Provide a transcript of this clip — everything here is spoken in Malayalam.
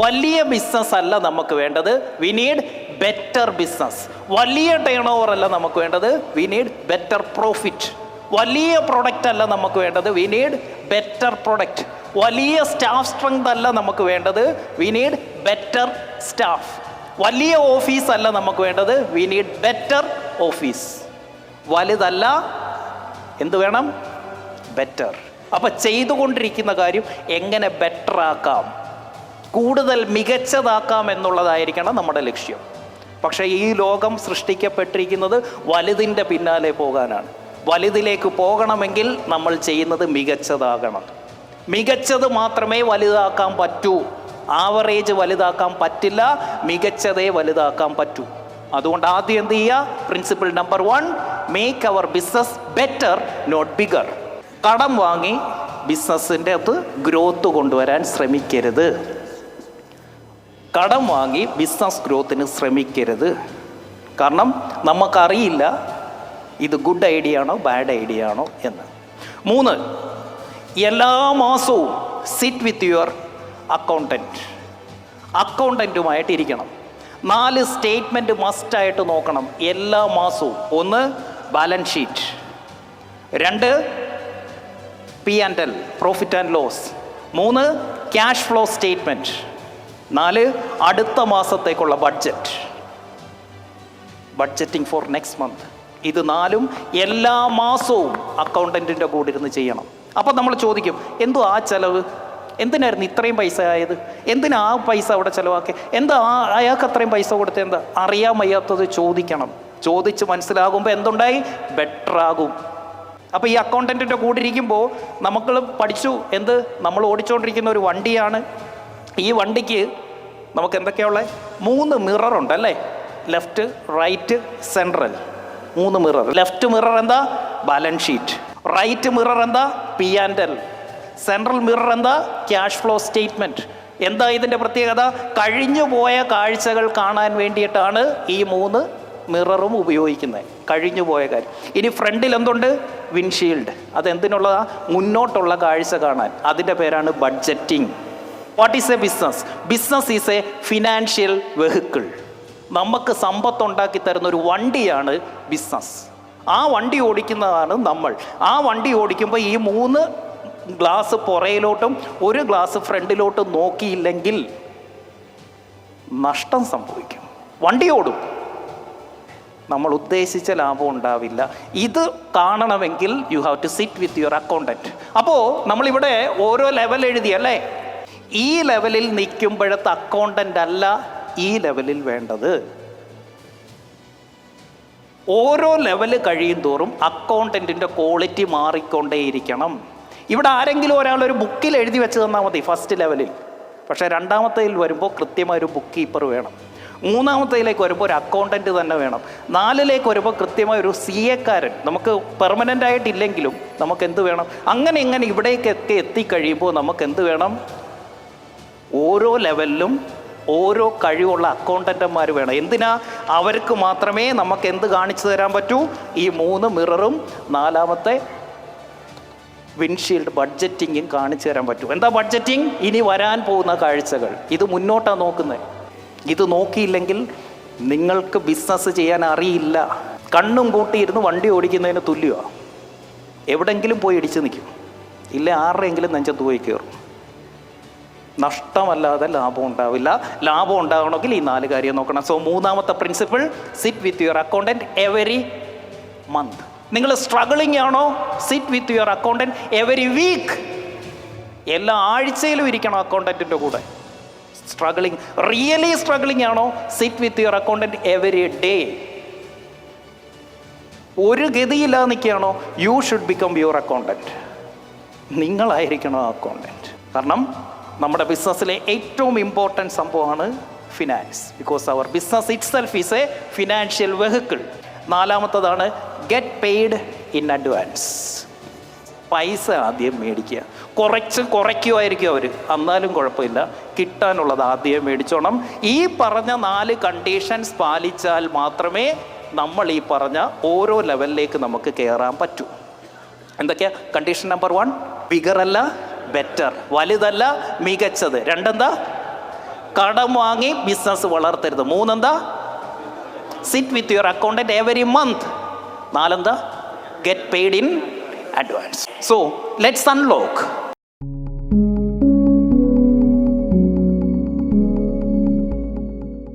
വലിയ ബിസിനസ് അല്ല നമുക്ക് വേണ്ടത്, വി നീഡ് ബെറ്റർ ബിസിനസ്. വലിയ ടേൺ ഓവർ അല്ല നമുക്ക് വേണ്ടത്, വി നീഡ് ബെറ്റർ പ്രോഫിറ്റ്. വലിയ പ്രൊഡക്റ്റ് അല്ല നമുക്ക് വേണ്ടത്, വി നീഡ് ബെറ്റർ പ്രൊഡക്റ്റ്. വലിയ സ്റ്റാഫ് സ്ട്രെങ്ത് അല്ല നമുക്ക് വേണ്ടത്, വി നീഡ് ബെറ്റർ സ്റ്റാഫ്. വലിയ ഓഫീസ് അല്ല നമുക്ക് വേണ്ടത്, വി നീഡ് ബെറ്റർ ഓഫീസ്. വലുതല്ല, എന്ത് വേണം? ബെറ്റർ. അപ്പം ചെയ്തുകൊണ്ടിരിക്കുന്ന കാര്യം എങ്ങനെ ബെറ്റർ ആക്കാം, കൂടുതൽ മികച്ചതാക്കാം എന്നുള്ളതായിരിക്കണം നമ്മുടെ ലക്ഷ്യം. പക്ഷേ ഈ ലോകം സൃഷ്ടിക്കപ്പെട്ടിരിക്കുന്നത് വലുതിൻ്റെ പിന്നാലെ പോകാനാണ്. വലുതിലേക്ക് പോകണമെങ്കിൽ നമ്മൾ ചെയ്യുന്നത് മികച്ചതാകണം. മികച്ചത് മാത്രമേ വലുതാക്കാൻ പറ്റൂ. ആവറേജ് വലുതാക്കാൻ പറ്റില്ല, മികച്ചതേ വലുതാക്കാൻ പറ്റൂ. അതുകൊണ്ട് ആദ്യം എന്ത് ചെയ്യുക? Principle number 1, make our business better, not bigger. കടം വാങ്ങി ബിസിനസ്സിൻ്റെ അത് ഗ്രോത്ത് കൊണ്ടുവരാൻ ശ്രമിക്കരുത്. കടം വാങ്ങി ബിസിനസ് ഗ്രോത്തിന് ശ്രമിക്കരുത്. കാരണം നമുക്കറിയില്ല ഇത് ഗുഡ് ഐഡിയ ആണോ ബാഡ് ഐഡിയ ആണോ എന്ന്. 3, എല്ലാ മാസവും സിറ്റ് വിത്ത് യുവർ അക്കൗണ്ടൻറ്റുമായിട്ടിരിക്കണം. 4 സ്റ്റേറ്റ്മെൻറ്റ് മസ്റ്റായിട്ട് നോക്കണം എല്ലാ മാസവും. 1, balance sheet. 2, P&L, profit and loss. 3, cash flow statement. 4, അടുത്ത മാസത്തേക്കുള്ള ബഡ്ജറ്റിംഗ് ഫോർ നെക്സ്റ്റ് മന്ത്. ഇത് 4ഉം എല്ലാ മാസവും അക്കൗണ്ടൻറ്റിൻ്റെ കൂടെ ഇരുന്ന് ചെയ്യണം. അപ്പം നമ്മൾ ചോദിക്കും, എന്തോ ആ ചിലവ്, എന്തിനായിരുന്നു ഇത്രയും പൈസ ആയത്, എന്തിനാ ആ പൈസ അവിടെ ചിലവാക്കി, എന്താ അയാൾക്ക് അത്രയും പൈസ കൊടുത്ത്, എന്താ അറിയാൻ വയ്യാത്തത് ചോദിക്കണം. ചോദിച്ച് മനസ്സിലാകുമ്പോൾ എന്തുണ്ടായി? ബെറ്ററാകും. അപ്പോൾ ഈ അക്കൗണ്ടൻറ്റിൻ്റെ കൂടെ ഇരിക്കുമ്പോൾ നമുക്ക് പഠിച്ചു എന്ത്, നമ്മൾ ഓടിച്ചുകൊണ്ടിരിക്കുന്ന ഒരു വണ്ടിയാണ്. ഈ വണ്ടിക്ക് നമുക്ക് എന്തൊക്കെയുള്ളത്? 3 മിററുണ്ട് അല്ലേ? Left, right, central. 3 mirror. Left mirror എന്താ? Balance sheet. റൈറ്റ് മിറർ എന്താ? P&L. സെൻട്രൽ മിറർ എന്താ? Cash flow statement. എന്താ ഇതിൻ്റെ പ്രത്യേകത? കഴിഞ്ഞു പോയ കാഴ്ചകൾ കാണാൻ വേണ്ടിയിട്ടാണ് ഈ 3 മിററും ഉപയോഗിക്കുന്നത്. കഴിഞ്ഞു പോയ കാര്യം. ഇനി ഫ്രണ്ടിൽ എന്തുണ്ട്? വിൻഷീൽഡ്. അതെന്തിനുള്ളതാ? മുന്നോട്ടുള്ള കാഴ്ച കാണാൻ. അതിൻ്റെ പേരാണ് budgeting. What is A business? Business is a financial vehicle. നമുക്ക് സമ്പത്തുണ്ടാക്കി തരുന്ന ഒരു വണ്ടിയാണ് ബിസിനസ്. ആ വണ്ടി ഓടിക്കുന്നതാണ് നമ്മൾ. ആ വണ്ടി ഓടിക്കുമ്പോൾ ഈ 3 ഗ്ലാസ് പുറയിലോട്ടും 1 ഗ്ലാസ് ഫ്രണ്ടിലോട്ടും നോക്കിയില്ലെങ്കിൽ നഷ്ടം സംഭവിക്കും. വണ്ടി ഓടും, നമ്മൾ ഉദ്ദേശിച്ച ലാഭം ഉണ്ടാവില്ല. ഇത് കാണണമെങ്കിൽ you have to sit with your accountant. അപ്പോൾ നമ്മളിവിടെ ഓരോ ലെവൽ എഴുതിയല്ലേ? ഈ ലെവലിൽ നിൽക്കുമ്പോഴത്തെ അക്കൗണ്ടൻ്റ് അല്ല ഈ ലെവലിൽ വേണ്ടത്. ഓരോ ലെവൽ കഴിയും തോറും അക്കൗണ്ടൻറ്റിൻ്റെ ക്വാളിറ്റി മാറിക്കൊണ്ടേയിരിക്കണം. ഇവിടെ ആരെങ്കിലും ഒരാളൊരു ബുക്കിൽ എഴുതി വെച്ച് തന്നാൽ മതി ഫസ്റ്റ് ലെവലിൽ. പക്ഷേ 2ാമത്തേതിൽ വരുമ്പോൾ കൃത്യമായൊരു ബുക്ക് കീപ്പർ വേണം. 3ാമത്തേതിലേക്ക് വരുമ്പോൾ ഒരു അക്കൗണ്ടൻറ്റ് തന്നെ വേണം. 4ലേക്ക് വരുമ്പോൾ കൃത്യമായൊരു CA കാരൻ. നമുക്ക് പെർമനൻ്റ് ആയിട്ടില്ലെങ്കിലും നമുക്ക് എന്ത് വേണം? അങ്ങനെ ഇവിടേക്കൊക്കെ എത്തിക്കഴിയുമ്പോൾ നമുക്ക് എന്ത് വേണം? ഓരോ ലെവലിലും ഓരോ കഴിവുള്ള അക്കൗണ്ടൻ്റന്മാർ വേണം. എന്തിനാ? അവർക്ക് മാത്രമേ നമുക്ക് എന്ത് കാണിച്ചു തരാൻ പറ്റൂ? ഈ 3 മിററും 4ാമത്തെ വിൻഷീൽഡ് ബഡ്ജറ്റിങ്ങും കാണിച്ചു തരാൻ പറ്റൂ. എന്താ ബഡ്ജറ്റിംഗ്? ഇനി വരാൻ പോകുന്ന കാഴ്ചകൾ. ഇത് മുന്നോട്ടാണ് നോക്കുന്നത്. ഇത് നോക്കിയില്ലെങ്കിൽ നിങ്ങൾക്ക് ബിസിനസ് ചെയ്യാൻ അറിയില്ല. കണ്ണും കൂട്ടിയിരുന്ന് വണ്ടി ഓടിക്കുന്നതിന് തുല്യമാണ്. എവിടെങ്കിലും പോയി ഇടിച്ച് നിൽക്കും, ഇല്ല ആരുടെയെങ്കിലും നെഞ്ചത്ത് പോയി കയറും. നഷ്ടമല്ലാതെ ലാഭം ഉണ്ടാവില്ല. ലാഭം ഉണ്ടാവണമെങ്കിൽ ഈ 4 കാര്യം നോക്കണം. സോ 3ാമത്തെ principle, sit with your accountant every month. നിങ്ങൾ സ്ട്രഗിളിംഗ് ആണോ? Sit with your accountant every week. എല്ലാ ആഴ്ചയിലും ഇരിക്കണം അക്കൗണ്ടൻറ്റിൻ്റെ കൂടെ. റിയലി സ്ട്രഗിളിംഗ് ആണോ? Sit with your accountant every day. ഒരു ഗതിയില്ലാതെ നിൽക്കുകയാണോ? You should become your accountant. നിങ്ങളായിരിക്കണം അക്കൗണ്ടൻറ്റ്. കാരണം നമ്മുടെ ബിസിനസ്സിലെ ഏറ്റവും ഇമ്പോർട്ടൻറ്റ് സംഭവമാണ് finance. Because our business itself is a financial vehicle. 4ാമത്തതാണ് ഗെറ്റ് പെയ്ഡ് ഇൻ അഡ്വാൻസ്. പൈസ ആദ്യം മേടിക്കുക. കുറയ്ക്കുമായിരിക്കും അവർ, എന്നാലും കുഴപ്പമില്ല, കിട്ടാനുള്ളത് ആദ്യം മേടിച്ചോണം. ഈ പറഞ്ഞ 4 കണ്ടീഷൻസ് പാലിച്ചാൽ മാത്രമേ നമ്മൾ ഈ പറഞ്ഞ ഓരോ ലെവലിലേക്ക് നമുക്ക് കയറാൻ പറ്റൂ. എന്തൊക്കെയാ കണ്ടീഷൻ? നമ്പർ 1, ബിഗർ അല്ല ബെറ്റർ, വലുതല്ല മികച്ചത്. 2 എന്താ? കടം വാങ്ങി ബിസിനസ് വളർത്തരുത്. 3 എന്താ? Sit with your accountant every month. 4 എന്താ? Get paid in advance. So let's unlock